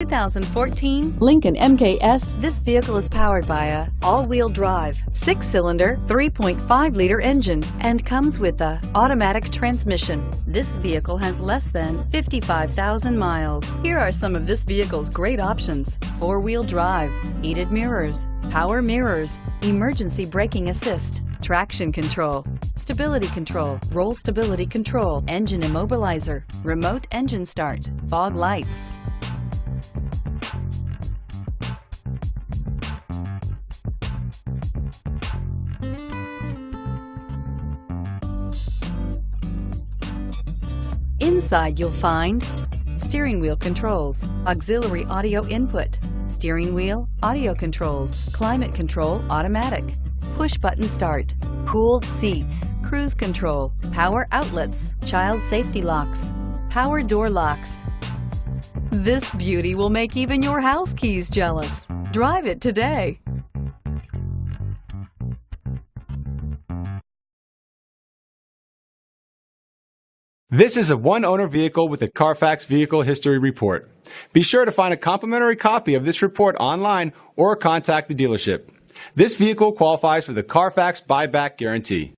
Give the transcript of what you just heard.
2014 Lincoln MKS. This vehicle is powered by a all-wheel drive, 6-cylinder, 3.5-liter engine and comes with a automatic transmission. This vehicle has less than 55,000 miles. Here are some of this vehicle's great options: 4-wheel drive, heated mirrors, power mirrors, emergency braking assist, traction control, stability control, roll stability control, engine immobilizer, remote engine start, fog lights. Inside you'll find steering wheel controls, auxiliary audio input, steering wheel audio controls, climate control automatic, push button start, cooled seats, cruise control, power outlets, child safety locks, power door locks. This beauty will make even your house keys jealous. Drive it today. This is a one-owner vehicle with a Carfax Vehicle History Report. Be sure to find a complimentary copy of this report online or contact the dealership. This vehicle qualifies for the Carfax Buyback Guarantee.